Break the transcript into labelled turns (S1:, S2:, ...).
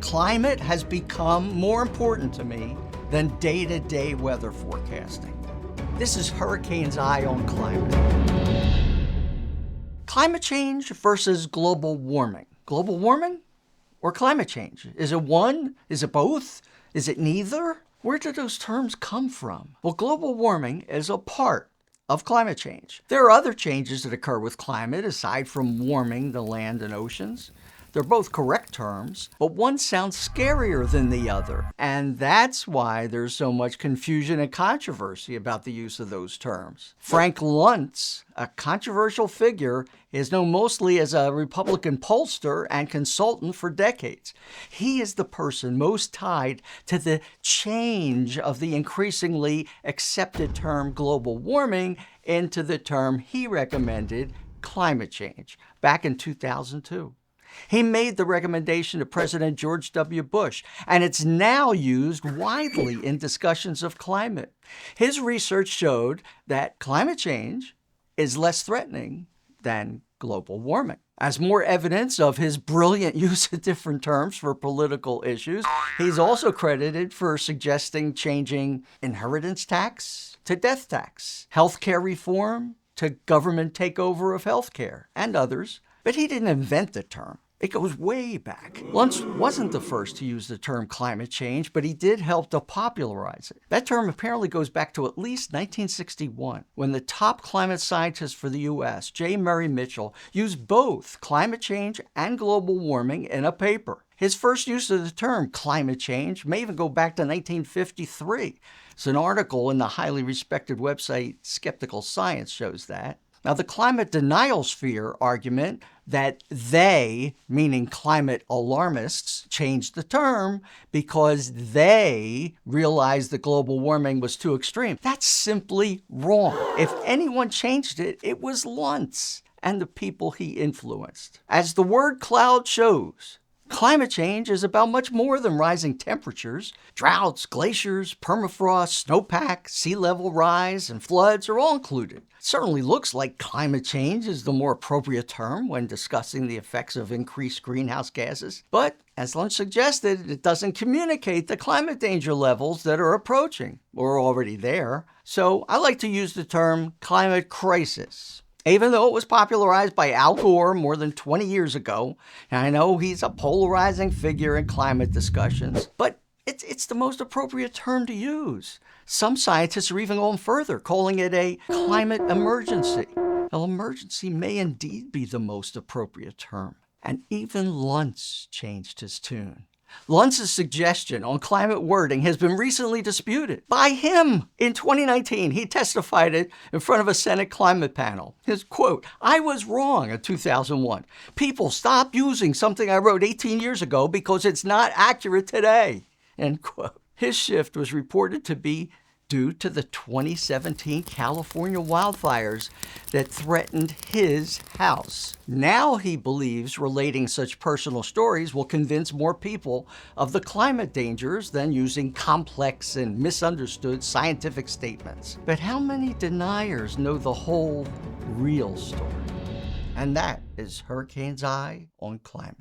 S1: Climate has become more important to me than day-to-day weather forecasting. This is Hurricane's Eye on Climate. Climate change versus global warming. Global warming or climate change? Is it one? Is it both? Is it neither? Where do those terms come from? Well, global warming is a part of climate change. There are other changes that occur with climate aside from warming the land and oceans. They're both correct terms, but one sounds scarier than the other. And that's why there's so much confusion and controversy about the use of those terms. Frank Luntz, a controversial figure, is known mostly as a Republican pollster and consultant for decades. He is the person most tied to the change of the increasingly accepted term global warming into the term he recommended, climate change, back in 2002. He made the recommendation to President George W. Bush, and it's now used widely in discussions of climate. His research showed that climate change is less threatening than global warming. As more evidence of his brilliant use of different terms for political issues, he's also credited for suggesting changing inheritance tax to death tax, healthcare reform to government takeover of healthcare, and others. But he didn't invent the term. It goes way back. Luntz wasn't the first to use the term climate change, but he did help to popularize it. That term apparently goes back to at least 1961, when the top climate scientist for the U.S., J. Murray Mitchell, used both climate change and global warming in a paper. His first use of the term climate change may even go back to 1953. So an article in the highly respected website Skeptical Science shows that. Now, the climate denial sphere argument that they, meaning climate alarmists, changed the term because they realized that global warming was too extreme. That's simply wrong. If anyone changed it, it was Luntz and the people he influenced. As the word cloud shows, climate change is about much more than rising temperatures. Droughts, glaciers, permafrost, snowpack, sea level rise, and floods are all included. It certainly looks like climate change is the more appropriate term when discussing the effects of increased greenhouse gases. But, as Luntz suggested, it doesn't communicate the climate danger levels that are approaching or are already there. So I like to use the term climate crisis. Even though it was popularized by Al Gore more than 20 years ago, and I know he's a polarizing figure in climate discussions, but it's the most appropriate term to use. Some scientists are even going further, calling it a climate emergency. Well, emergency may indeed be the most appropriate term. And even Luntz changed his tune. Luntz's suggestion on climate wording has been recently disputed by him. In 2019, he testified it in front of a Senate climate panel. His quote, "I was wrong in 2001. People, stop using something I wrote 18 years ago because it's not accurate today." End quote. His shift was reported to be due to the 2017 California wildfires that threatened his house. Now he believes relating such personal stories will convince more people of the climate dangers than using complex and misunderstood scientific statements. But how many deniers know the whole real story? And that is Hurricane's Eye on Climate.